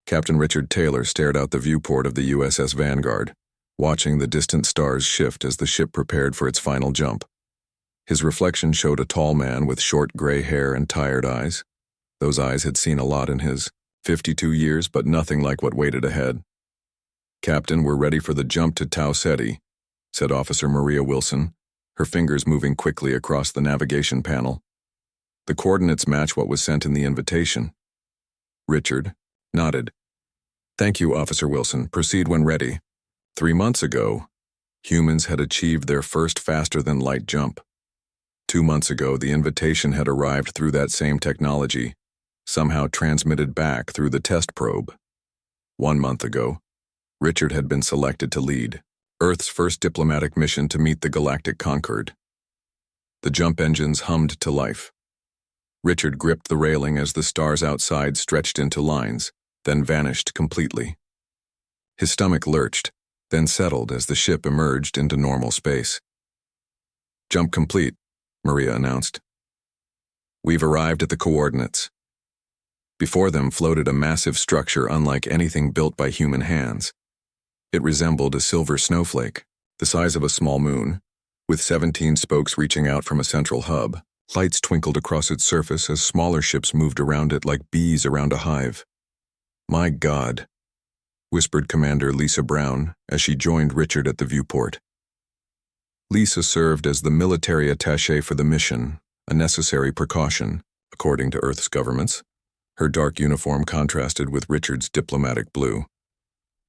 Captain Richard Taylor stared out the viewport of the USS Vanguard, watching the distant stars shift as the ship prepared for its final jump. His reflection showed a tall man with short gray hair and tired eyes. Those eyes had seen a lot in his 52 years, but nothing like what waited ahead. "Captain, we're ready for the jump to Tau Ceti," said Officer Maria Wilson, her fingers moving quickly across the navigation panel. The coordinates match what was sent in the invitation. Richard nodded. "Thank you, Officer Wilson. Proceed when ready." 3 months ago, humans had achieved their first faster-than-light jump. 2 months ago, the invitation had arrived through that same technology, somehow transmitted back through the test probe. 1 month ago, Richard had been selected to lead Earth's first diplomatic mission to meet the Galactic Concord. The jump engines hummed to life. Richard gripped the railing as the stars outside stretched into lines, then vanished completely. His stomach lurched, then settled as the ship emerged into normal space. "Jump complete," Maria announced. "We've arrived at the coordinates." Before them floated a massive structure unlike anything built by human hands. It resembled a silver snowflake, the size of a small moon, with 17 spokes reaching out from a central hub. Lights twinkled across its surface as smaller ships moved around it like bees around a hive. "My God," whispered Commander Lisa Brown as she joined Richard at the viewport. Lisa served as the military attaché for the mission, a necessary precaution, according to Earth's governments. Her dark uniform contrasted with Richard's diplomatic blue.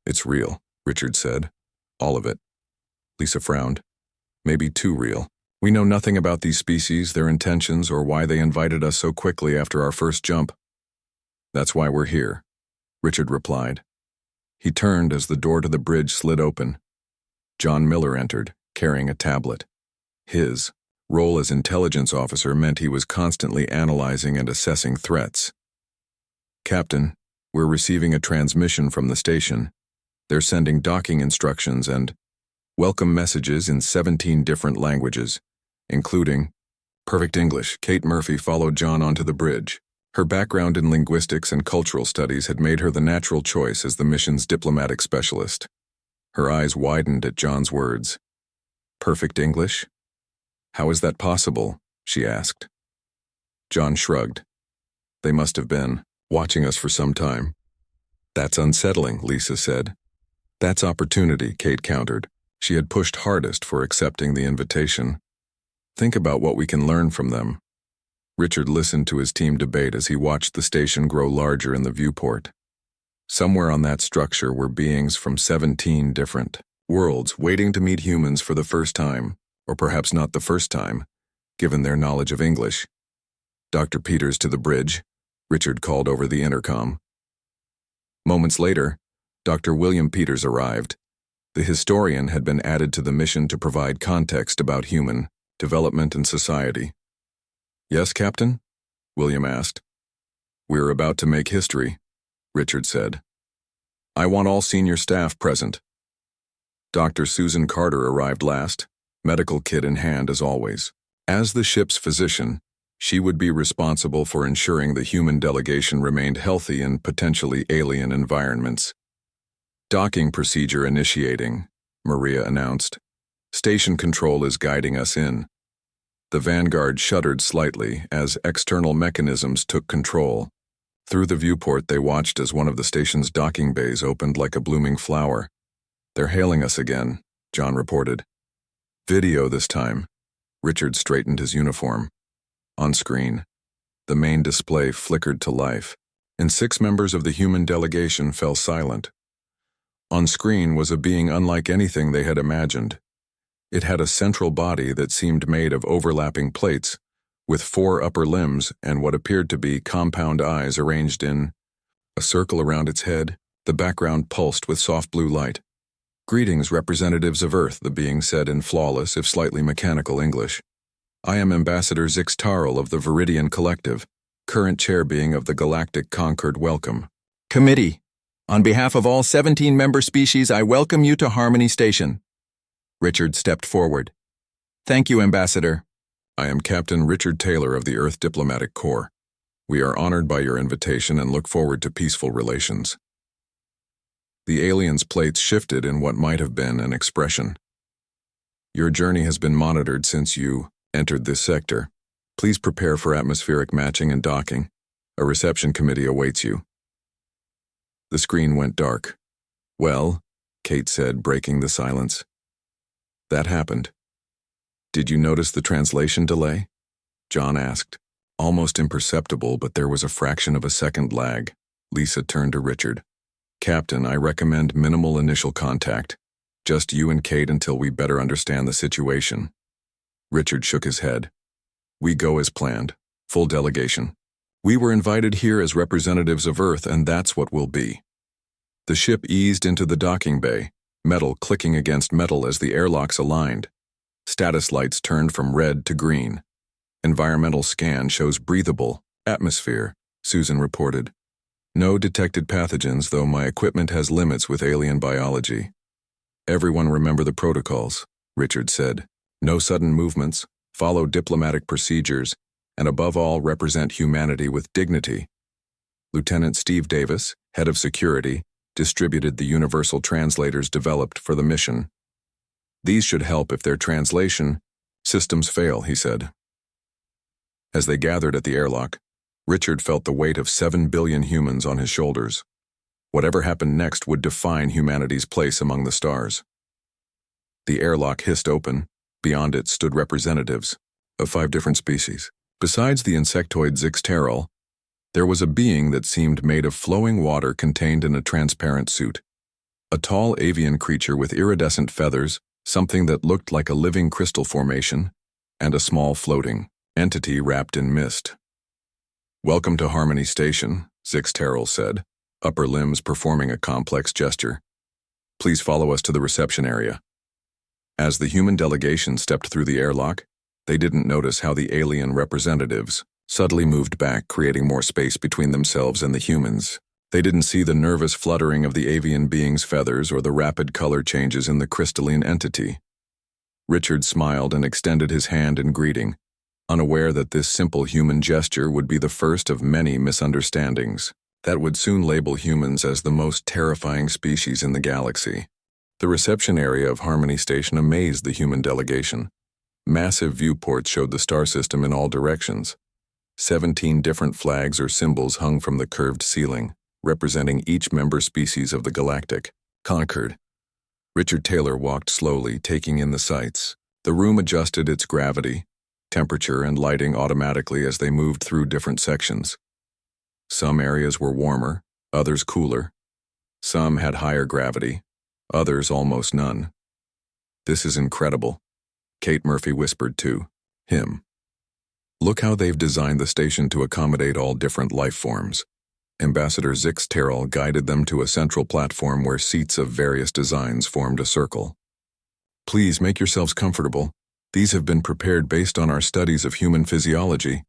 "It's real," Richard said. "All of it." Lisa frowned. "Maybe too real. We know nothing about these species, their intentions, or why they invited us so quickly after our first jump." "That's why we're here," Richard replied. He turned as the door to the bridge slid open. John Miller entered, carrying a tablet. His role as intelligence officer meant he was constantly analyzing and assessing threats. "Captain, we're receiving a transmission from the station. They're sending docking instructions and welcome messages in 17 different languages, including perfect English." Kate Murphy followed John onto the bridge. Her background in linguistics and cultural studies had made her the natural choice as the mission's diplomatic specialist. Her eyes widened at John's words. "Perfect English? How is that possible?" she asked. John shrugged. "They must have been watching us for some time." "That's unsettling," Lisa said. "That's opportunity," Kate countered. She had pushed hardest for accepting the invitation. "Think about what we can learn from them." Richard listened to his team debate as he watched the station grow larger in the viewport. Somewhere on that structure were beings from 17 different worlds waiting to meet humans for the first time, or perhaps not the first time, given their knowledge of English. "Dr. Peters to the bridge," Richard called over the intercom. Moments later, Dr. William Peters arrived. The historian had been added to the mission to provide context about human development and society. "Yes, Captain?" William asked. "We're about to make history," Richard said. "I want all senior staff present." Dr. Susan Carter arrived last, medical kit in hand as always. As the ship's physician, she would be responsible for ensuring the human delegation remained healthy in potentially alien environments. "Docking procedure initiating," Maria announced. "Station control is guiding us in." The Vanguard shuddered slightly as external mechanisms took control. Through the viewport they watched as one of the station's docking bays opened like a blooming flower. "They're hailing us again," John reported. "Video this time." Richard straightened his uniform. On screen, the main display flickered to life, and 6 members of the human delegation fell silent. On screen was a being unlike anything they had imagined. It had a central body that seemed made of overlapping plates, with 4 upper limbs and what appeared to be compound eyes arranged in a circle around its head. The background pulsed with soft blue light. "Greetings, representatives of Earth," the being said in flawless, if slightly mechanical English. "I am Ambassador Zix Tarl of the Viridian Collective, current chair being of the Galactic Concord. Welcome. Committee, on behalf of all 17 member species, I welcome you to Harmony Station." Richard stepped forward. "Thank you, Ambassador." "I am Captain Richard Taylor of the Earth Diplomatic Corps. We are honored by your invitation and look forward to peaceful relations." The alien's plates shifted in what might have been an expression. Your journey has been monitored since you entered this sector. Please prepare for atmospheric matching and docking. A reception committee awaits you. The screen went dark. Well, Kate said, breaking the silence. That happened. Did you notice the translation delay? John asked. Almost imperceptible, but there was a fraction of a second lag. Lisa turned to Richard. Captain, I recommend minimal initial contact. Just you and Kate until we better understand the situation. Richard shook his head. We go as planned. Full delegation. We were invited here as representatives of Earth, and that's what we'll be. The ship eased into the docking bay, metal clicking against metal as the airlocks aligned. Status lights turned from red to green. Environmental scan shows breathable atmosphere, Susan reported. No detected pathogens, though my equipment has limits with alien biology. Everyone remember the protocols, Richard said. No sudden movements, follow diplomatic procedures, and above all represent humanity with dignity. Lieutenant Steve Davis, head of security, distributed the universal translators developed for the mission. These should help if their translation systems fail, he said. As they gathered at the airlock, Richard felt the weight of 7 billion humans on his shoulders. Whatever happened next would define humanity's place among the stars. The airlock hissed open. Beyond it stood representatives of 5 different species. Besides the insectoid Zixteral, there was a being that seemed made of flowing water contained in a transparent suit. A tall avian creature with iridescent feathers, something that looked like a living crystal formation, and a small floating entity wrapped in mist. Welcome to Harmony Station, Zixteral said, upper limbs performing a complex gesture. Please follow us to the reception area. As the human delegation stepped through the airlock, they didn't notice how the alien representatives subtly moved back, creating more space between themselves and the humans. They didn't see the nervous fluttering of the avian being's feathers or the rapid color changes in the crystalline entity. Richard smiled and extended his hand in greeting, unaware that this simple human gesture would be the first of many misunderstandings that would soon label humans as the most terrifying species in the galaxy. The reception area of Harmony Station amazed the human delegation. Massive viewports showed the star system in all directions. 17 different flags or symbols hung from the curved ceiling, representing each member species of the galactic Concord. Richard Taylor walked slowly, taking in the sights. The room adjusted its gravity, temperature, and lighting automatically as they moved through different sections. Some areas were warmer, others cooler. Some had higher gravity, others almost none. This is incredible, Kate Murphy whispered to him. Look how they've designed the station to accommodate all different life forms. Ambassador Zixteral guided them to a central platform where seats of various designs formed a circle. Please make yourselves comfortable. These have been prepared based on our studies of human physiology.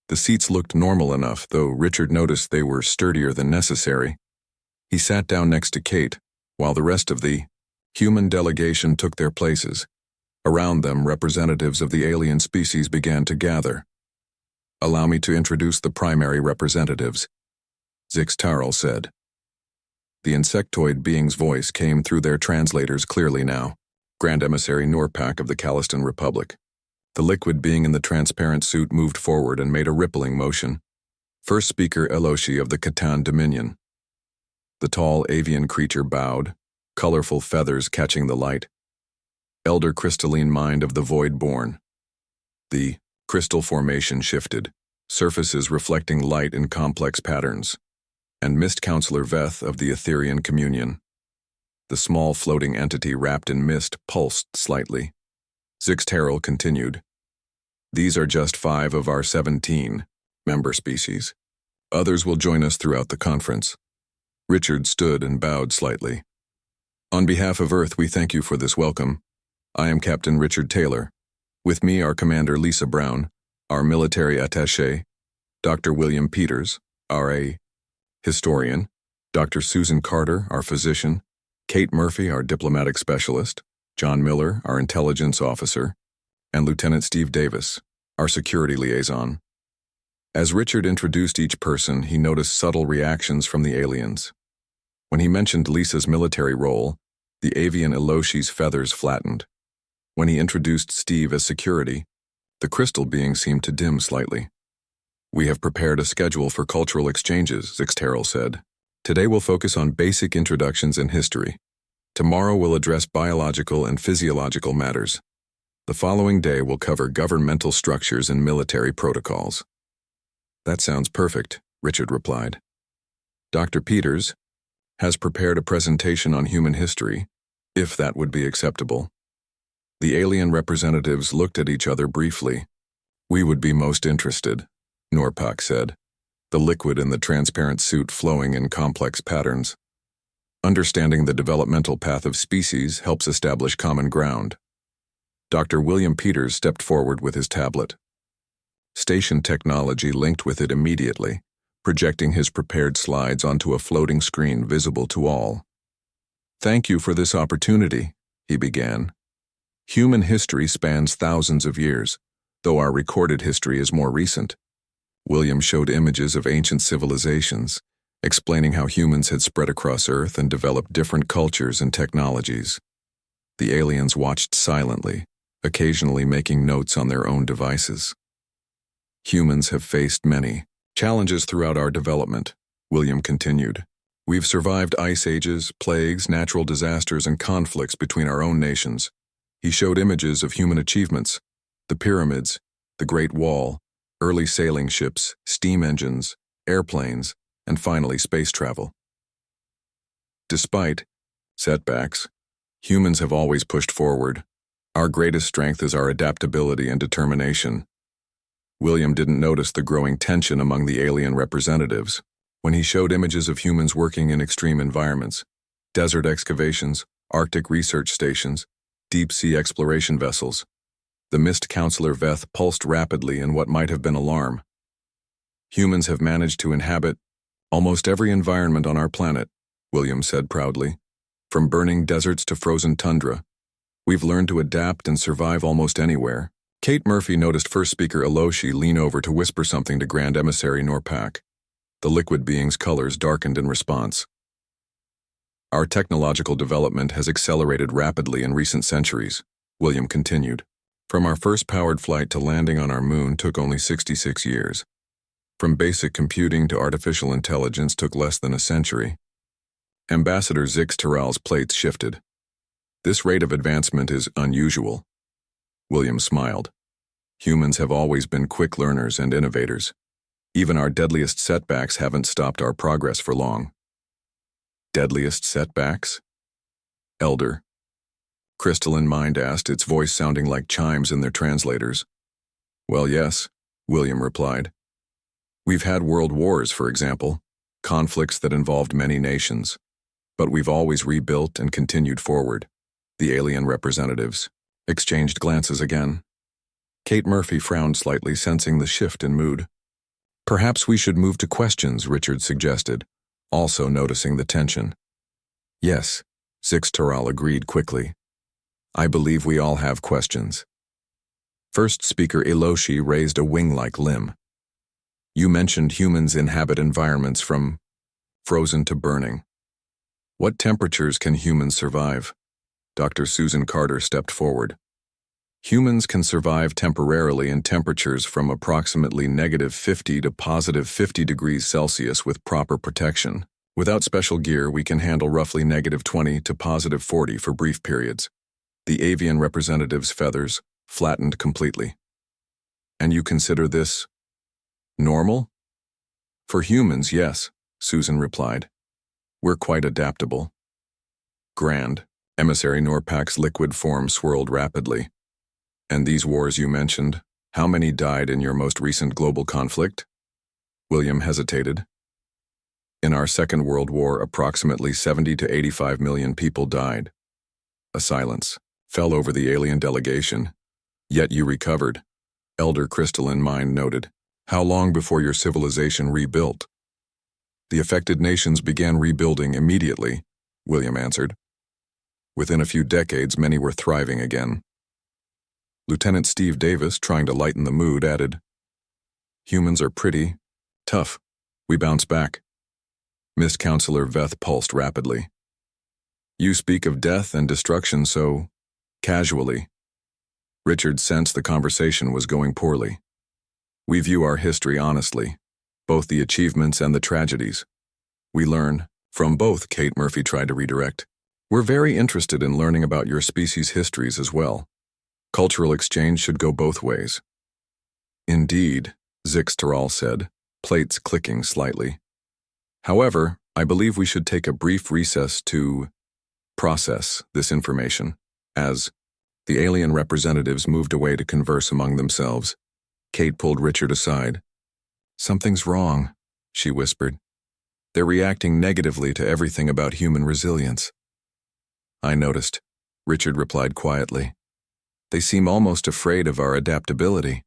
The seats looked normal enough, though Richard noticed they were sturdier than necessary. He sat down next to Kate, while the rest of the human delegation took their places. Around them, representatives of the alien species began to gather. Allow me to introduce the primary representatives, Zixteral said. The insectoid being's voice came through their translators clearly now. Grand Emissary Norpak of the Calistan Republic. The liquid being in the transparent suit moved forward and made a rippling motion. First speaker Eloshi of the Catan Dominion. The tall avian creature bowed, colorful feathers catching the light. Elder crystalline mind of the Void-born. The crystal formation shifted, surfaces reflecting light in complex patterns. And Mist Counselor Veth of the Etherian Communion. The small floating entity wrapped in mist pulsed slightly. Zixteral continued. These are just 5 of our 17 member species. Others will join us throughout the conference. Richard stood and bowed slightly. On behalf of Earth, we thank you for this welcome. I am Captain Richard Taylor. With me are Commander Lisa Brown, our military attaché, Dr. William Peters, R.A. historian, Dr. Susan Carter, our physician, Kate Murphy, our diplomatic specialist, John Miller, our intelligence officer, and Lieutenant Steve Davis, our security liaison. As Richard introduced each person, he noticed subtle reactions from the aliens. When he mentioned Lisa's military role, the avian Eloshi's feathers flattened. When he introduced Steve as security, the crystal being seemed to dim slightly. "We have prepared a schedule for cultural exchanges," Zixterral said. "Today we'll focus on basic introductions in history. Tomorrow we'll address biological and physiological matters. The following day we'll cover governmental structures and military protocols." "That sounds perfect," Richard replied. "Dr. Peters has prepared a presentation on human history, if that would be acceptable." The alien representatives looked at each other briefly. "We would be most interested," Norpak said, the liquid in the transparent suit flowing in complex patterns. "Understanding the developmental path of species helps establish common ground." Dr. William Peters stepped forward with his tablet. Station technology linked with it immediately, projecting his prepared slides onto a floating screen visible to all. "Thank you for this opportunity," he began. "Human history spans thousands of years, though our recorded history is more recent." William showed images of ancient civilizations, explaining how humans had spread across Earth and developed different cultures and technologies. The aliens watched silently, occasionally making notes on their own devices. "Humans have faced many challenges throughout our development," William continued. "We've survived ice ages, plagues, natural disasters, and conflicts between our own nations." He showed images of human achievements: the pyramids, the Great Wall, early sailing ships, steam engines, airplanes, and finally space travel. Despite setbacks, humans have always pushed forward. Our greatest strength is our adaptability and determination. William didn't notice the growing tension among the alien representatives when he showed images of humans working in extreme environments: desert excavations, Arctic research stations, deep-sea exploration vessels. The mist counselor Veth pulsed rapidly in what might have been alarm. "Humans have managed to inhabit almost every environment on our planet," William said proudly. "From burning deserts to frozen tundra, we've learned to adapt and survive almost anywhere." Kate Murphy noticed first speaker Eloshi lean over to whisper something to Grand Emissary Norpak. The liquid being's colors darkened in response. "Our technological development has accelerated rapidly in recent centuries," William continued. "From our first powered flight to landing on our moon took only 66 years. From basic computing to artificial intelligence took less than a century." Ambassador Zixterral's plates shifted. "This rate of advancement is unusual." William smiled. "Humans have always been quick learners and innovators. Even our deadliest setbacks haven't stopped our progress for long." "Deadliest setbacks?" Elder Crystalline Mind asked, its voice sounding like chimes in their translators. "Well, yes," William replied. "We've had world wars, for example, conflicts that involved many nations. But we've always rebuilt and continued forward." The alien representatives exchanged glances again. Kate Murphy frowned slightly, sensing the shift in mood. "Perhaps we should move to questions," Richard suggested, also noticing the tension. "Yes," Zixterral agreed quickly. "I believe we all have questions." First speaker Eloshi raised a wing-like limb. "You mentioned humans inhabit environments from frozen to burning. What temperatures can humans survive?" Dr. Susan Carter stepped forward. "Humans can survive temporarily in temperatures from approximately -50 to +50 degrees Celsius with proper protection. Without special gear, we can handle roughly -20 to +40 for brief periods." The avian representative's feathers flattened completely. "And you consider this normal?" "For humans, yes," Susan replied. "We're quite adaptable." "Grand." Emissary Norpak's liquid form swirled rapidly. "And these wars you mentioned, how many died in your most recent global conflict?" William hesitated. "In our Second World War, approximately 70 to 85 million people died." A silence fell over the alien delegation. "Yet you recovered," Elder Crystalline Mind noted. "How long before your civilization rebuilt?" "The affected nations began rebuilding immediately," William answered. "Within a few decades, many were thriving again." Lieutenant Steve Davis, trying to lighten the mood, added, "Humans are pretty tough. We bounce back." Miss Counselor Veth pulsed rapidly. You speak of death and destruction so casually. Richard sensed the conversation was going poorly. We view our history honestly, both the achievements and the tragedies. We learn from both, Kate Murphy tried to redirect. We're very interested in learning about your species' histories as well. Cultural exchange should go both ways. Indeed, Zix Taral said, plates clicking slightly. However, I believe we should take a brief recess to process this information. As the alien representatives moved away to converse among themselves, Kate pulled Richard aside. Something's wrong, she whispered. They're reacting negatively to everything about human resilience. I noticed, Richard replied quietly. They seem almost afraid of our adaptability.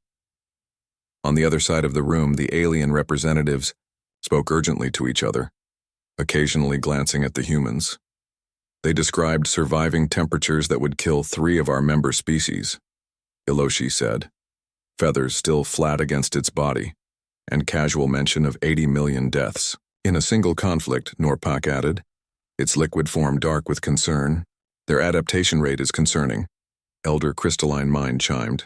On the other side of the room, the alien representatives spoke urgently to each other, occasionally glancing at the humans. They described surviving temperatures that would kill 3 of our member species, Iloshi said, feathers still flat against its body, and casual mention of 80 million deaths. In a single conflict, Norpak added, its liquid form dark with concern. Their adaptation rate is concerning. Elder Crystalline Mind chimed.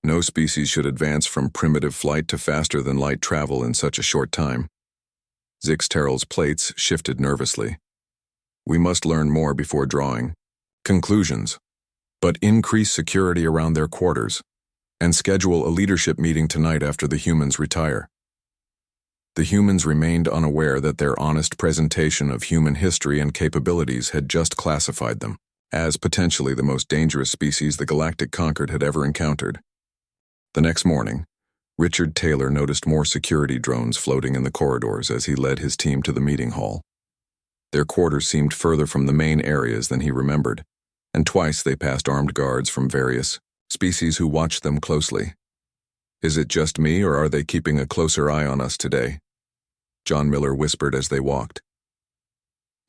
No species should advance from primitive flight to faster-than-light travel in such a short time. Zix Terrell's plates shifted nervously. We must learn more before drawing conclusions, but increase security around their quarters, and schedule a leadership meeting tonight after the humans retire. The humans remained unaware that their honest presentation of human history and capabilities had just classified them as potentially the most dangerous species the Galactic Concord had ever encountered. The next morning, Richard Taylor noticed more security drones floating in the corridors as he led his team to the meeting hall. Their quarters seemed further from the main areas than he remembered, and twice they passed armed guards from various species who watched them closely. Is it just me, or are they keeping a closer eye on us today? John Miller whispered as they walked.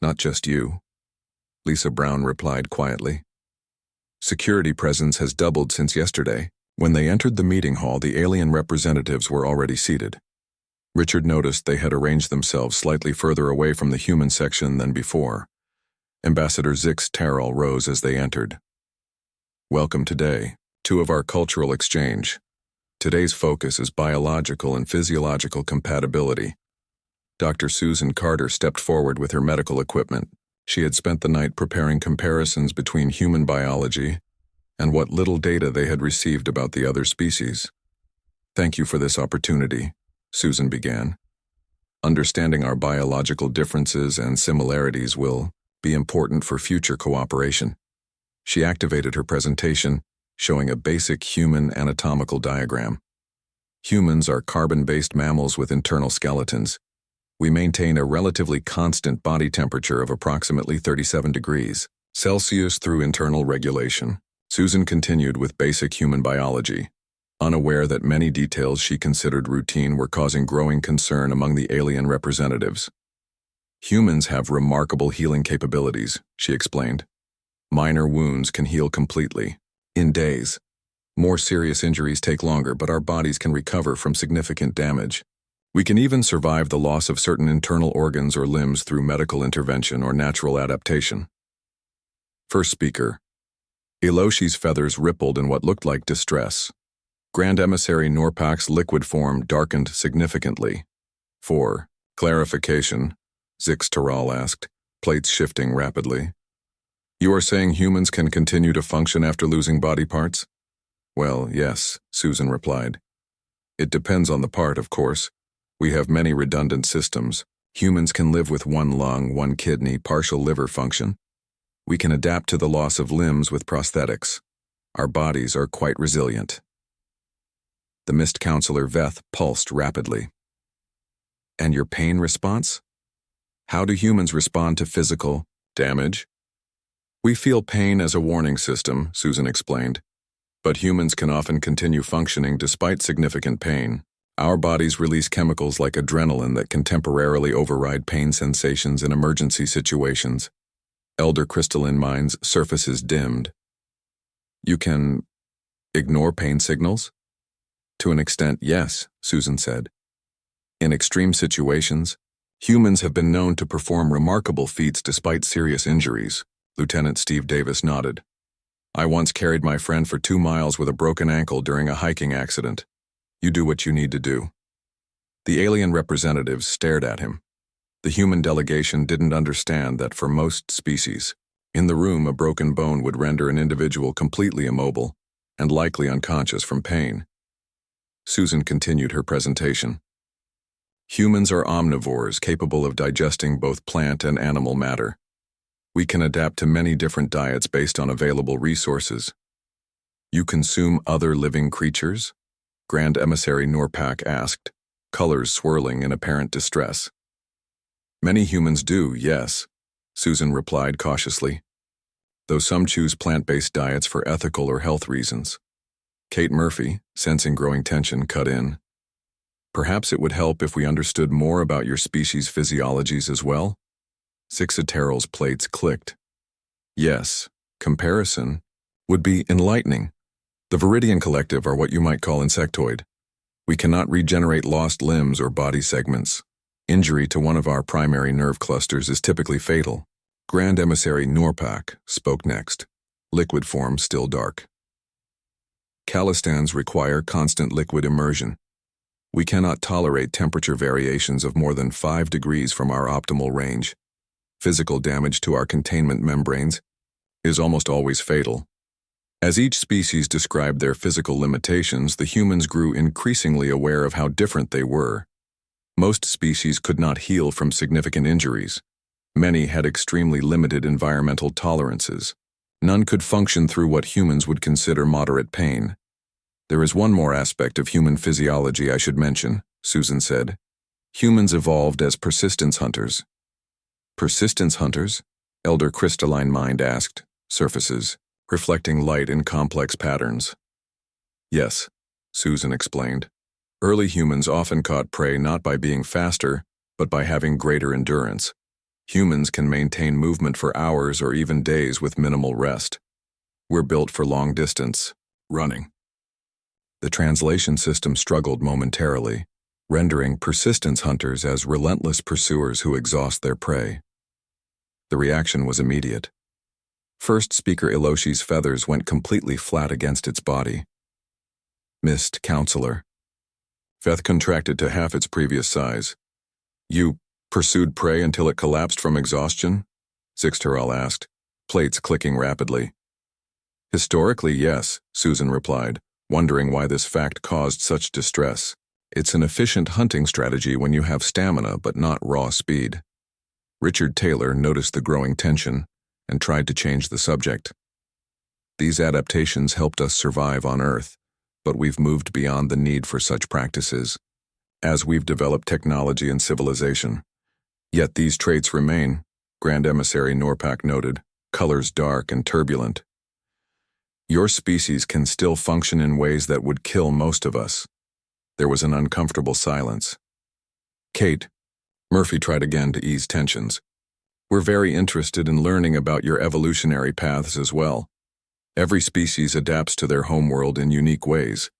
Not just you, Lisa Brown replied quietly. Security presence has doubled since yesterday. When they entered the meeting hall, the alien representatives were already seated. Richard noticed they had arranged themselves slightly further away from the human section than before. Ambassador Zix Terrell rose as they entered. Welcome today, 2 of our cultural exchange. Today's focus is biological and physiological compatibility. Dr. Susan Carter stepped forward with her medical equipment. She had spent the night preparing comparisons between human biology and what little data they had received about the other species. Thank you for this opportunity, Susan began. Understanding our biological differences and similarities will be important for future cooperation. She activated her presentation, showing a basic human anatomical diagram. Humans are carbon-based mammals with internal skeletons. We maintain a relatively constant body temperature of approximately 37 degrees Celsius through internal regulation. Susan continued with basic human biology, unaware that many details she considered routine were causing growing concern among the alien representatives. Humans have remarkable healing capabilities, she explained. Minor wounds can heal completely, in days. More serious injuries take longer, but our bodies can recover from significant damage. We can even survive the loss of certain internal organs or limbs through medical intervention or natural adaptation. First speaker. Iloshi's feathers rippled in what looked like distress. Grand Emissary Norpak's liquid form darkened significantly. For clarification, Zix Taral asked, plates shifting rapidly. You are saying humans can continue to function after losing body parts? Well, yes, Susan replied. It depends on the part, of course. We have many redundant systems. Humans can live with 1 lung, 1 kidney, partial liver function. We can adapt to the loss of limbs with prosthetics. Our bodies are quite resilient. The Mist Counselor Veth pulsed rapidly. And your pain response? How do humans respond to physical damage? We feel pain as a warning system, Susan explained. But humans can often continue functioning despite significant pain. Our bodies release chemicals like adrenaline that can temporarily override pain sensations in emergency situations. Elder Crystalline Mind's surfaces dimmed. You can ignore pain signals? To an extent, yes, Susan said. In extreme situations, Humans have been known to perform remarkable feats despite serious injuries, Lieutenant Steve Davis nodded. I once carried my friend for 2 miles with a broken ankle during a hiking accident. You do what you need to do. The alien representatives stared at him. The human delegation didn't understand that for most species, in the room a broken bone would render an individual completely immobile and likely unconscious from pain. Susan continued her presentation. Humans are omnivores capable of digesting both plant and animal matter. We can adapt to many different diets based on available resources. You consume other living creatures? Grand Emissary Norpak asked, colors swirling in apparent distress. Many humans do, yes, Susan replied cautiously, though some choose plant-based diets for ethical or health reasons. Kate Murphy, sensing growing tension, cut in. Perhaps it would help if we understood more about your species' physiologies as well? Zixiteral's plates clicked. Yes, comparison would be enlightening. The Viridian Collective are what you might call insectoid. We cannot regenerate lost limbs or body segments. Injury to one of our primary nerve clusters is typically fatal. Grand Emissary Norpak spoke next, liquid form still dark. Calistans require constant liquid immersion. We cannot tolerate temperature variations of more than 5 degrees from our optimal range. Physical damage to our containment membranes is almost always fatal. As each species described their physical limitations, the humans grew increasingly aware of how different they were. Most species could not heal from significant injuries. Many had extremely limited environmental tolerances. None could function through what humans would consider moderate pain. There is one more aspect of human physiology I should mention, Susan said. Humans evolved as persistence hunters. Persistence hunters? Elder Crystalline Mind asked, surfaces, reflecting light in complex patterns. Yes, Susan explained. Early humans often caught prey not by being faster, but by having greater endurance. Humans can maintain movement for hours or even days with minimal rest. We're built for long distance, running. The translation system struggled momentarily, rendering persistence hunters as relentless pursuers who exhaust their prey. The reaction was immediate. First Speaker Iloshi's feathers went completely flat against its body. Missed, Counselor. Feth contracted to half its previous size. You pursued prey until it collapsed from exhaustion? Zixteral asked, plates clicking rapidly. Historically, yes, Susan replied, wondering why this fact caused such distress. It's an efficient hunting strategy when you have stamina but not raw speed. Richard Taylor noticed the growing tension and tried to change the subject. These adaptations helped us survive on Earth, but we've moved beyond the need for such practices, as we've developed technology and civilization. Yet these traits remain, Grand Emissary Norpak noted, colors dark and turbulent. Your species can still function in ways that would kill most of us. There was an uncomfortable silence. Kate, Murphy tried again to ease tensions. We're very interested in learning about your evolutionary paths as well. Every species adapts to their homeworld in unique ways.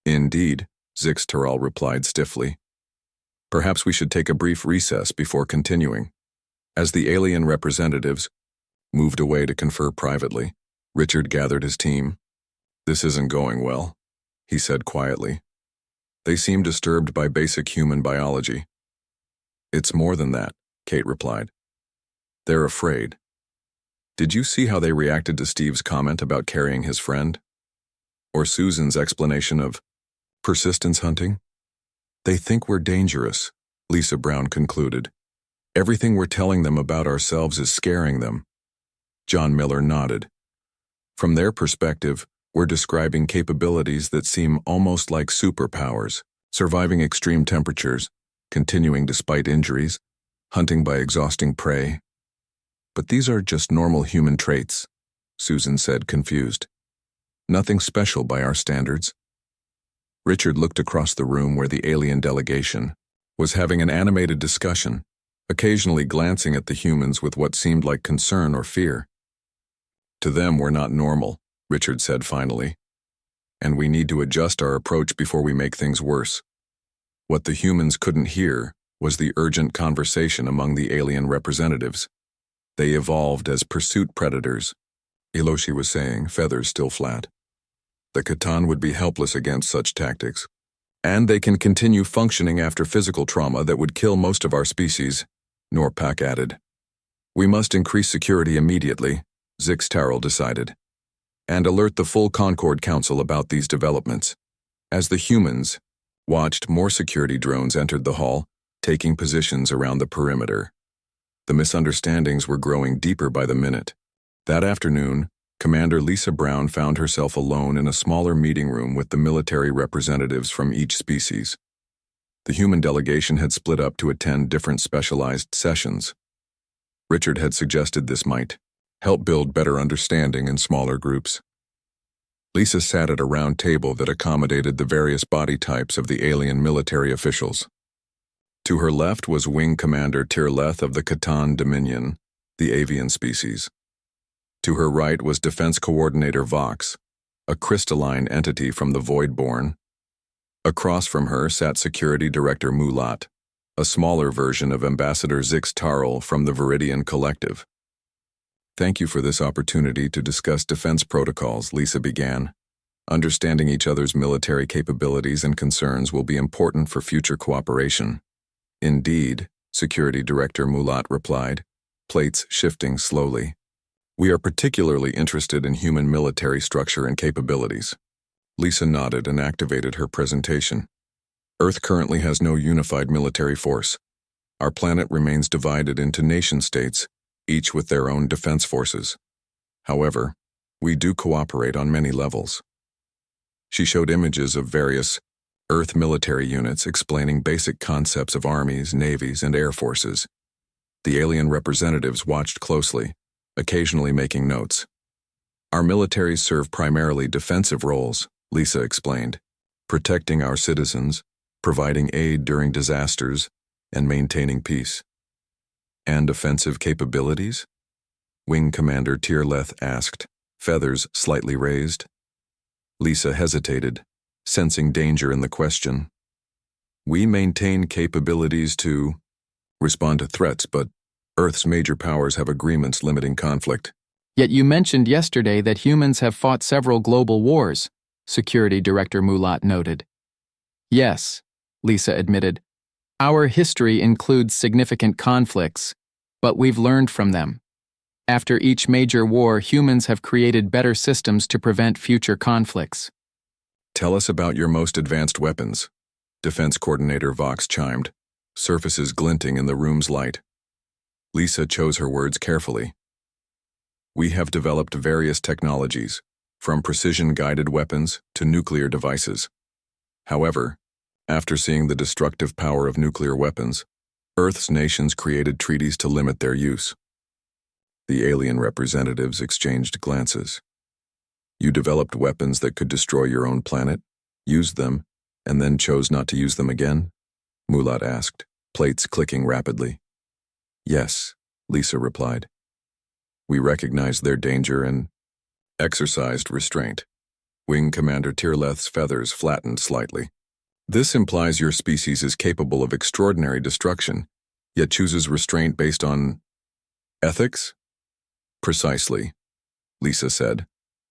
Indeed, Zixteral replied stiffly. Perhaps we should take a brief recess before continuing. As the alien representatives moved away to confer privately, Richard gathered his team. This isn't going well, he said quietly. They seem disturbed by basic human biology. It's more than that, Kate replied. They're afraid. Did you see how they reacted to Steve's comment about carrying his friend? Or Susan's explanation of persistence hunting? They think we're dangerous, Lisa Brown concluded. Everything we're telling them about ourselves is scaring them. John Miller nodded. From their perspective, we're describing capabilities that seem almost like superpowers, surviving extreme temperatures, continuing despite injuries, hunting by exhausting prey. But these are just normal human traits, Susan said, confused. Nothing special by our standards. Richard looked across the room where the alien delegation was having an animated discussion, occasionally glancing at the humans with what seemed like concern or fear. To them, we're not normal, Richard said finally, and we need to adjust our approach before we make things worse. What the humans couldn't hear was the urgent conversation among the alien representatives. They evolved as pursuit predators. Hiroshi was saying, feathers still flat. The Catan would be helpless against such tactics. And they can continue functioning after physical trauma that would kill most of our species, Norpak added. We must increase security immediately, Zix-Tarl decided, and alert the full Concord Council about these developments. As the humans watched, more security drones entered the hall, taking positions around the perimeter. The misunderstandings were growing deeper by the minute. That afternoon, Commander Lisa Brown found herself alone in a smaller meeting room with the military representatives from each species. The human delegation had split up to attend different specialized sessions. Richard had suggested this might help build better understanding in smaller groups. Lisa sat at a round table that accommodated the various body types of the alien military officials. To her left was Wing Commander Tirleth of the Catan Dominion, the avian species. To her right was Defense Coordinator Vox, a crystalline entity from the Voidborn. Across from her sat Security Director Mulat, a smaller version of Ambassador Zix-Tarl from the Viridian Collective. Thank you for this opportunity to discuss defense protocols, Lisa began. Understanding each other's military capabilities and concerns will be important for future cooperation. Indeed, Security Director Mulat replied, plates shifting slowly. We are particularly interested in human military structure and capabilities. Lisa nodded and activated her presentation. Earth currently has no unified military force. Our planet remains divided into nation-states, each with their own defense forces. However, we do cooperate on many levels. She showed images of various Earth military units explaining basic concepts of armies, navies, and air forces. The alien representatives watched closely, occasionally making notes. Our militaries serve primarily defensive roles, Lisa explained, protecting our citizens, providing aid during disasters, and maintaining peace. And offensive capabilities? Wing Commander Tirleth asked, feathers slightly raised. Lisa hesitated, sensing danger in the question. We maintain capabilities to respond to threats, but Earth's major powers have agreements limiting conflict. Yet you mentioned yesterday that humans have fought several global wars, Security Director Mulat noted. Yes, Lisa admitted. Our history includes significant conflicts, but we've learned from them. After each major war, humans have created better systems to prevent future conflicts. Tell us about your most advanced weapons, Defense Coordinator Vox chimed, surfaces glinting in the room's light. Lisa chose her words carefully. We have developed various technologies, from precision-guided weapons to nuclear devices. However, after seeing the destructive power of nuclear weapons, Earth's nations created treaties to limit their use. The alien representatives exchanged glances. You developed weapons that could destroy your own planet, used them, and then chose not to use them again? Mulat asked, plates clicking rapidly. Yes, Lisa replied. We recognized their danger and exercised restraint. Wing Commander Tirleth's feathers flattened slightly. This implies your species is capable of extraordinary destruction, yet chooses restraint based on ethics? Precisely, Lisa said,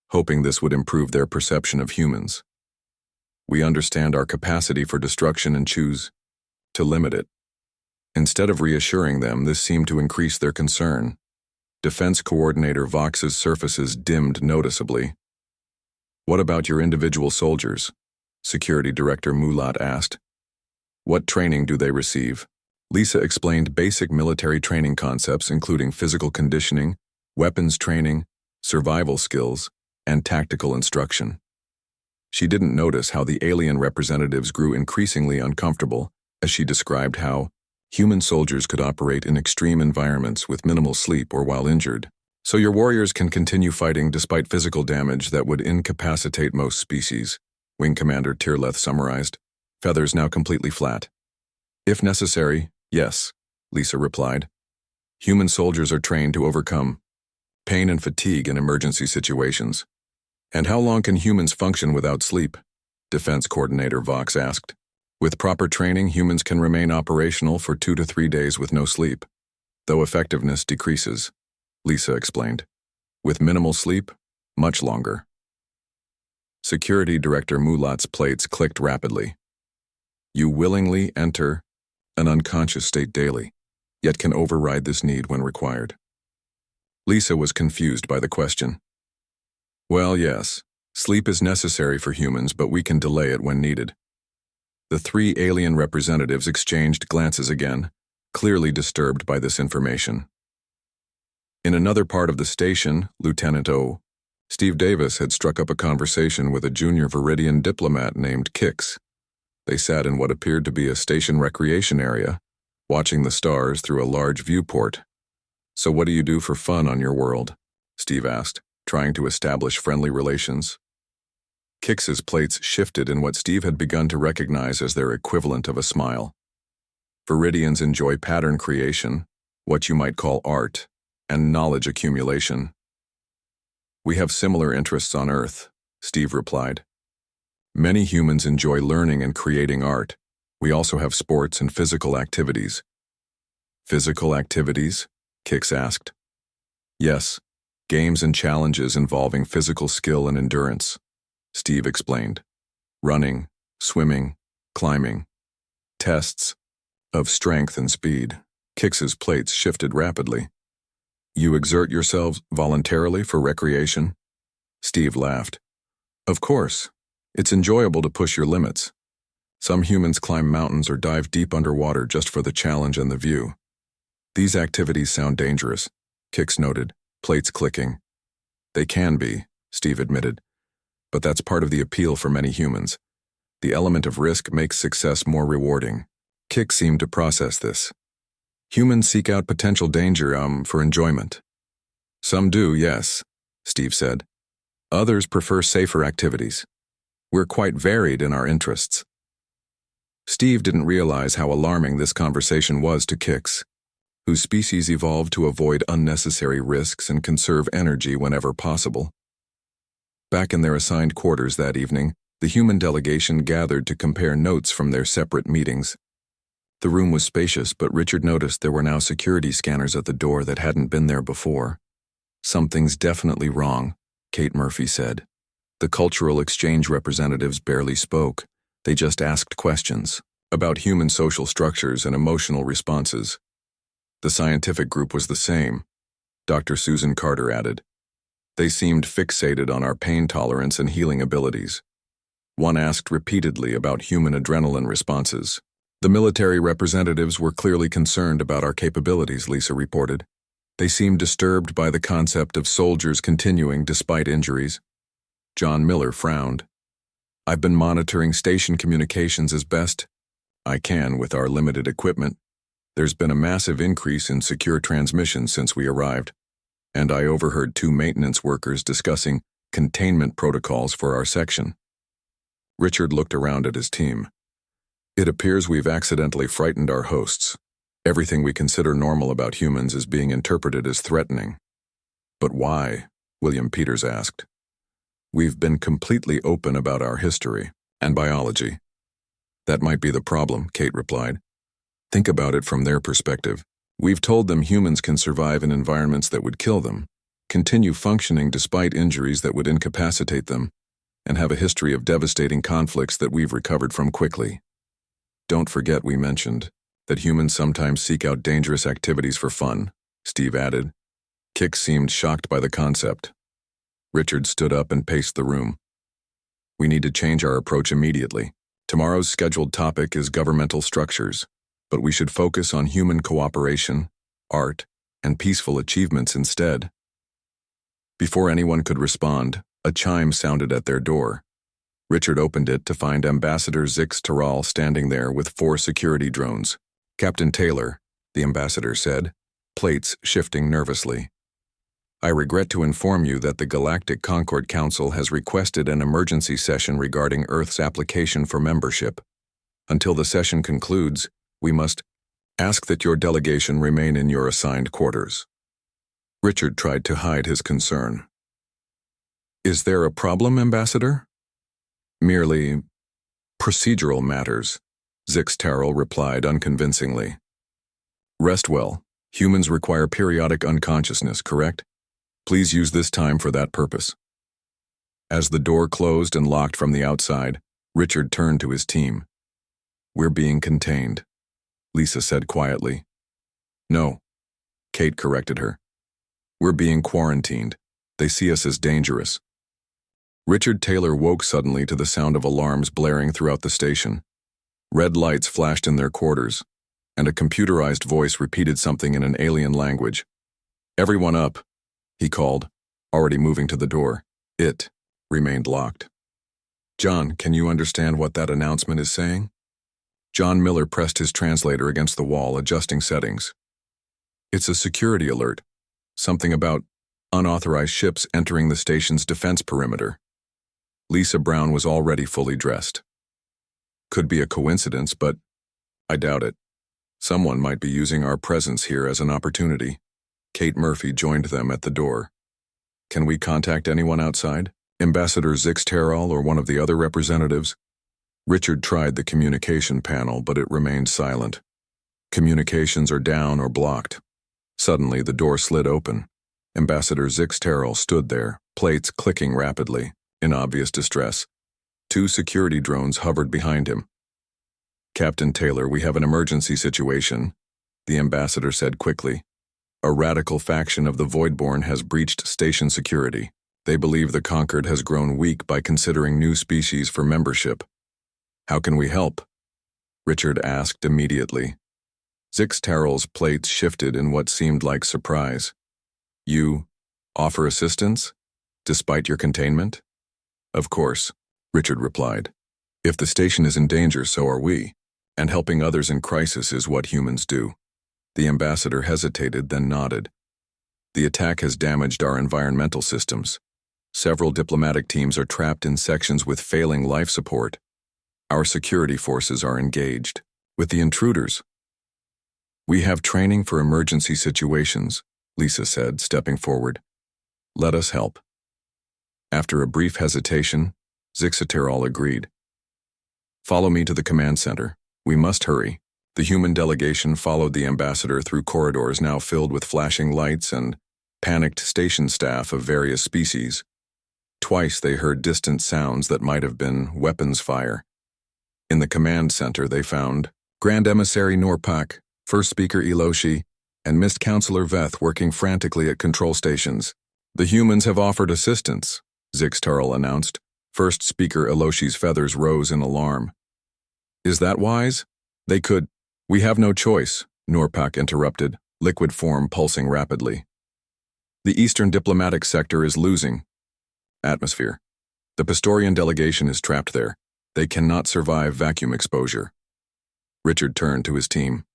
hoping this would improve their perception of humans. We understand our capacity for destruction and choose to limit it. Instead of reassuring them, this seemed to increase their concern. Defense Coordinator Vox's surfaces dimmed noticeably. What about your individual soldiers? Security Director Mulat asked. What training do they receive? Lisa explained basic military training concepts including physical conditioning, weapons training, survival skills, and tactical instruction. She didn't notice how the alien representatives grew increasingly uncomfortable as she described how human soldiers could operate in extreme environments with minimal sleep or while injured. So your warriors can continue fighting despite physical damage that would incapacitate most species, Wing Commander Tirleth summarized, feathers now completely flat. If necessary, yes, Lisa replied. Human soldiers are trained to overcome pain and fatigue in emergency situations. And how long can humans function without sleep? Defense Coordinator Vox asked. With proper training, humans can remain operational for 2 to 3 days with no sleep, though effectiveness decreases, Lisa explained. With minimal sleep, much longer. Security Director Mulat's plates clicked rapidly. You willingly enter an unconscious state daily, yet can override this need when required. Lisa was confused by the question. Well, yes, sleep is necessary for humans, but we can delay it when needed. The 3 alien representatives exchanged glances again, clearly disturbed by this information. In another part of the station, Lieutenant O. Steve Davis had struck up a conversation with a junior Viridian diplomat named Kix. They sat in what appeared to be a station recreation area, watching the stars through a large viewport. So what do you do for fun on your world? Steve asked, trying to establish friendly relations. Kix's plates shifted in what Steve had begun to recognize as their equivalent of a smile. Viridians enjoy pattern creation, what you might call art, and knowledge accumulation. We have similar interests on Earth, Steve replied. Many humans enjoy learning and creating art. We also have sports and physical activities. Physical activities? Kix asked. Yes, games and challenges involving physical skill and endurance, Steve explained. Running, swimming, climbing. Tests of strength and speed. Kix's plates shifted rapidly. You exert yourselves voluntarily for recreation? Steve laughed. Of course. It's enjoyable to push your limits. Some humans climb mountains or dive deep underwater just for the challenge and the view. These activities sound dangerous, Kix noted, plates clicking. They can be, Steve admitted. But that's part of the appeal for many humans. The element of risk makes success more rewarding. Kix seemed to process this. Humans seek out potential danger, for enjoyment. Some do, yes, Steve said. Others prefer safer activities. We're quite varied in our interests. Steve didn't realize how alarming this conversation was to Kix, whose species evolved to avoid unnecessary risks and conserve energy whenever possible. Back in their assigned quarters that evening, the human delegation gathered to compare notes from their separate meetings. The room was spacious, but Richard noticed there were now security scanners at the door that hadn't been there before. Something's definitely wrong, Kate Murphy said. The cultural exchange representatives barely spoke. They just asked questions about human social structures and emotional responses. The scientific group was the same, Dr. Susan Carter added. They seemed fixated on our pain tolerance and healing abilities. One asked repeatedly about human adrenaline responses. The military representatives were clearly concerned about our capabilities, Lisa reported. They seemed disturbed by the concept of soldiers continuing despite injuries. John Miller frowned. I've been monitoring station communications as best I can with our limited equipment. There's been a massive increase in secure transmissions since we arrived, and I overheard 2 maintenance workers discussing containment protocols for our section. Richard looked around at his team. It appears we've accidentally frightened our hosts. Everything we consider normal about humans is being interpreted as threatening. But why? William Peters asked. We've been completely open about our history and biology. That might be the problem, Kate replied. Think about it from their perspective. We've told them humans can survive in environments that would kill them, continue functioning despite injuries that would incapacitate them, and have a history of devastating conflicts that we've recovered from quickly. Don't forget we mentioned that humans sometimes seek out dangerous activities for fun, Steve added. Kix seemed shocked by the concept. Richard stood up and paced the room. We need to change our approach immediately. Tomorrow's scheduled topic is governmental structures, but we should focus on human cooperation, art, and peaceful achievements instead. Before anyone could respond, a chime sounded at their door. Richard opened it to find Ambassador Zix Taral standing there with 4 security drones. Captain Taylor, the ambassador said, plates shifting nervously. I regret to inform you that the Galactic Concord Council has requested an emergency session regarding Earth's application for membership. Until the session concludes, we must ask that your delegation remain in your assigned quarters. Richard tried to hide his concern. Is there a problem, Ambassador? Merely procedural matters, Zixtaral replied unconvincingly. Rest well. Humans require periodic unconsciousness, correct? Please use this time for that purpose. As the door closed and locked from the outside, Richard turned to his team. We're being contained, Lisa said quietly. No, Kate corrected her. We're being quarantined. They see us as dangerous. Richard Taylor woke suddenly to the sound of alarms blaring throughout the station. Red lights flashed in their quarters, and a computerized voice repeated something in an alien language. Everyone up, he called, already moving to the door. It remained locked. John, can you understand what that announcement is saying? John Miller pressed his translator against the wall, adjusting settings. It's a security alert. Something about unauthorized ships entering the station's defense perimeter. Lisa Brown was already fully dressed. Could be a coincidence, but I doubt it. Someone might be using our presence here as an opportunity. Kate Murphy joined them at the door. Can we contact anyone outside? Ambassador Zixtaral or one of the other representatives? Richard tried the communication panel, but it remained silent. Communications are down or blocked. Suddenly, the door slid open. Ambassador Zixtaral stood there, plates clicking rapidly, in obvious distress. 2 security drones hovered behind him. Captain Taylor, we have an emergency situation, the ambassador said quickly. A radical faction of the Voidborn has breached station security. They believe the Conquered has grown weak by considering new species for membership. How can we help? Richard asked immediately. Zixtaral's plates shifted in what seemed like surprise. You offer assistance, despite your containment? Of course, Richard replied. If the station is in danger, so are we, and helping others in crisis is what humans do. The ambassador hesitated, then nodded. The attack has damaged our environmental systems. Several diplomatic teams are trapped in sections with failing life support. Our security forces are engaged with the intruders. We have training for emergency situations, Lisa said, stepping forward. Let us help. After a brief hesitation, Zixtaral agreed. Follow me to the command center. We must hurry. The human delegation followed the ambassador through corridors now filled with flashing lights and panicked station staff of various species. Twice they heard distant sounds that might have been weapons fire. In the command center they found Grand Emissary Norpak, First Speaker Eloshi, and Mist Counselor Veth working frantically at control stations. The humans have offered assistance, Zixtaral announced. First Speaker Eloshi's feathers rose in alarm. Is that wise? They could. We have no choice, Norpak interrupted, liquid form pulsing rapidly. The Eastern diplomatic sector is losing atmosphere. The Pastorian delegation is trapped there. They cannot survive vacuum exposure. Richard turned to his team.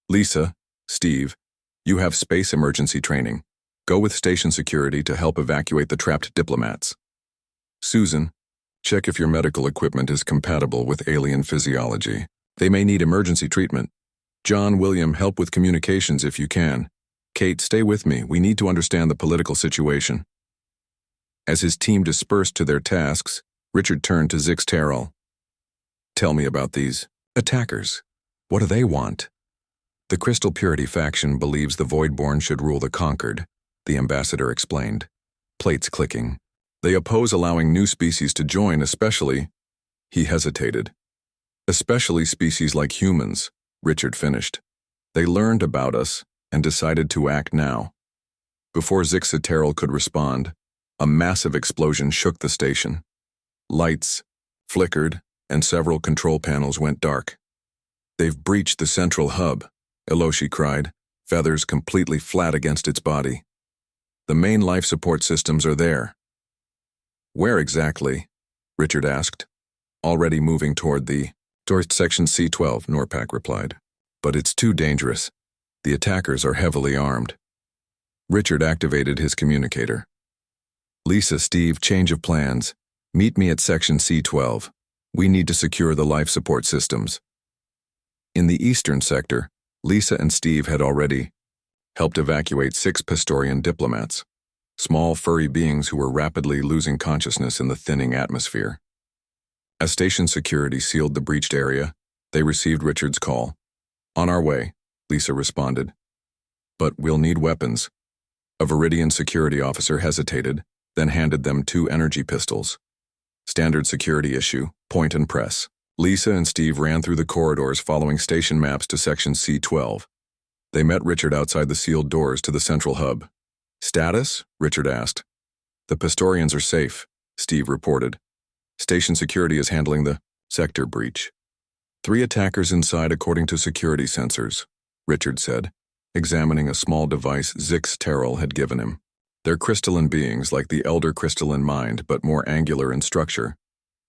Lisa, Steve, you have space emergency training. Go with station security to help evacuate the trapped diplomats. Susan, check if your medical equipment is compatible with alien physiology. They may need emergency treatment. John, William, help with communications if you can. Kate, stay with me. We need to understand the political situation. As his team dispersed to their tasks, Richard turned to Zixtaral. Tell me about these attackers. What do they want? The Crystal Purity faction believes the Voidborn should rule the Conquered, the ambassador explained, plates clicking. They oppose allowing new species to join, especially, he hesitated. Especially species like humans, Richard finished. They learned about us and decided to act now. Before Zixtaral could respond, a massive explosion shook the station. Lights flickered and several control panels went dark. They've breached the central hub, Eloshi cried, feathers completely flat against its body. The main life support systems are there. Where exactly? Richard asked, already moving toward section C12, Norpak replied. But it's too dangerous. The attackers are heavily armed. Richard activated his communicator. Lisa, Steve, change of plans. Meet me at section C12. We need to secure the life support systems. In the eastern sector, Lisa and Steve had already helped evacuate 6 Pastorian diplomats, small furry beings who were rapidly losing consciousness in the thinning atmosphere. As station security sealed the breached area, They received Richard's call. On our way, Lisa responded. But we'll need weapons. A Viridian security officer hesitated, then handed them 2 energy pistols. Standard security issue, point and press. Lisa and Steve ran through the corridors following station maps to section C12. They met Richard outside the sealed doors to the central hub. Status? Richard asked. The Pistorians are safe, Steve reported. Station security is handling the sector breach. 3 attackers inside according to security sensors, Richard said, examining a small device Zix Terrell had given him. They're crystalline beings like the Elder Crystalline Mind, but more angular in structure.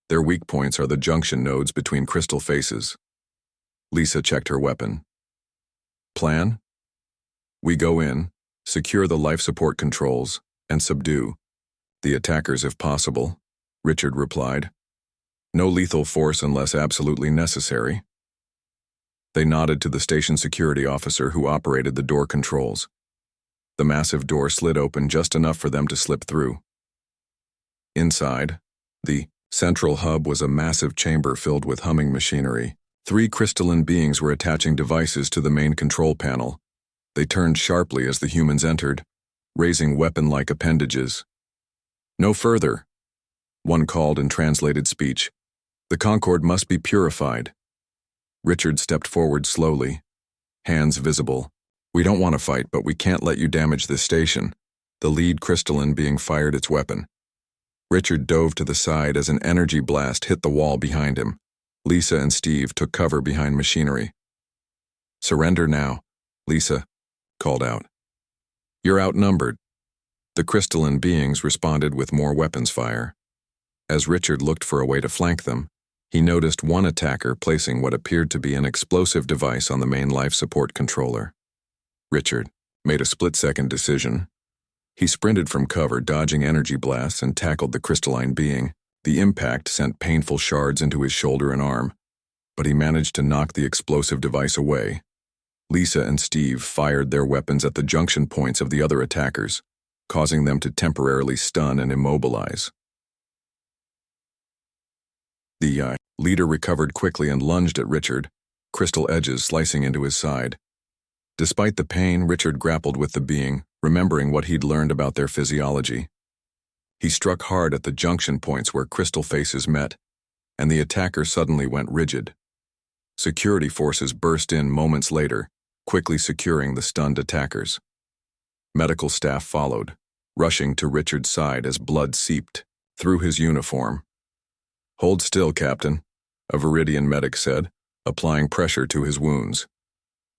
Their weak points are the junction nodes between crystal faces. Lisa checked her weapon. Plan? We go in, secure the life support controls, and subdue the attackers if possible, Richard replied. No lethal force unless absolutely necessary. They nodded to the station security officer who operated the door controls. The massive door slid open just enough for them to slip through. Inside, the central hub was a massive chamber filled with humming machinery. 3 crystalline beings were attaching devices to the main control panel. They turned sharply as the humans entered, raising weapon-like appendages. No further, one called in translated speech. The Concord must be purified. Richard stepped forward slowly, hands visible. We don't want to fight, but we can't let you damage this station. The lead crystalline being fired its weapon. Richard dove to the side as an energy blast hit the wall behind him. Lisa and Steve took cover behind machinery. Surrender now, Lisa called out. You're outnumbered. The crystalline beings responded with more weapons fire. As Richard looked for a way to flank them, he noticed one attacker placing what appeared to be an explosive device on the main life support controller. Richard made a split-second decision. He sprinted from cover, dodging energy blasts, and tackled the crystalline being. The impact sent painful shards into his shoulder and arm, but he managed to knock the explosive device away. Lisa and Steve fired their weapons at the junction points of the other attackers, causing them to temporarily stun and immobilize. The leader recovered quickly and lunged at Richard, crystal edges slicing into his side. Despite the pain, Richard grappled with the being, remembering what he'd learned about their physiology. He struck hard at the junction points where crystal faces met, and the attacker suddenly went rigid. Security forces burst in moments later, quickly securing the stunned attackers. Medical staff followed, rushing to Richard's side as blood seeped through his uniform. Hold still, Captain, a Viridian medic said, applying pressure to his wounds.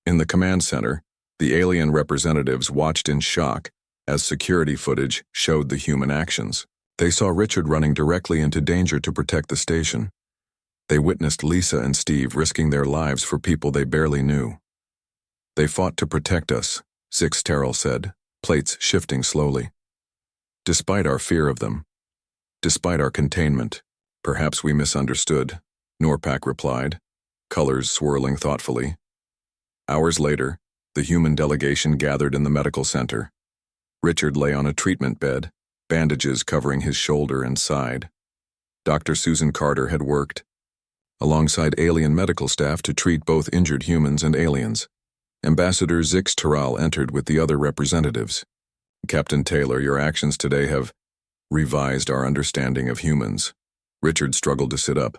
In the command center, the alien representatives watched in shock as security footage showed the human actions. They saw Richard running directly into danger to protect the station. They witnessed Lisa and Steve risking their lives for people they barely knew. They fought to protect us, Zix Terrell said, plates shifting slowly. Despite our fear of them, despite our containment, perhaps we misunderstood, Norpak replied, colors swirling thoughtfully. Hours later, the human delegation gathered in the medical center. Richard lay on a treatment bed, bandages covering his shoulder and side. Dr. Susan Carter had worked alongside alien medical staff to treat both injured humans and aliens. Ambassador Zix Terrell entered with the other representatives. Captain Taylor, your actions today have revised our understanding of humans. Richard struggled to sit up.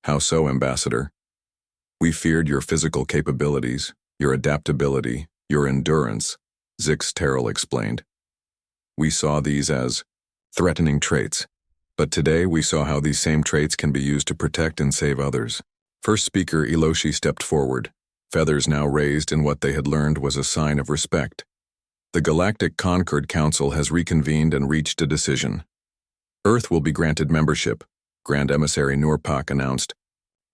How so, Ambassador? We feared your physical capabilities, your adaptability, your endurance, Zix Terrell explained. We saw these as threatening traits, but today we saw how these same traits can be used to protect and save others. First speaker Iloshi stepped forward, feathers now raised in what they had learned was a sign of respect. The Galactic Concord Council has reconvened and reached a decision. Earth will be granted membership, Grand Emissary Norpak announced,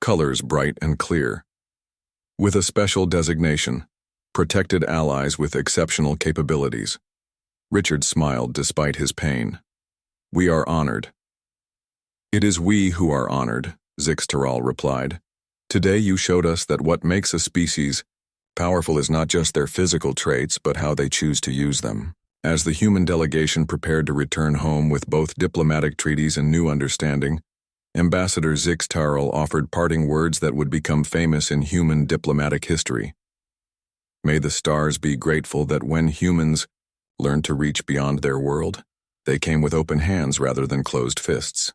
colors bright and clear. With a special designation, protected allies with exceptional capabilities. Richard smiled despite his pain. We are honored. It is we who are honored, Zix Terrell replied. Today you showed us that what makes a species powerful is not just their physical traits, but how they choose to use them. As the human delegation prepared to return home with both diplomatic treaties and new understanding, Ambassador Zixtarl offered parting words that would become famous in human diplomatic history. May the stars be grateful that when humans learned to reach beyond their world, they came with open hands rather than closed fists.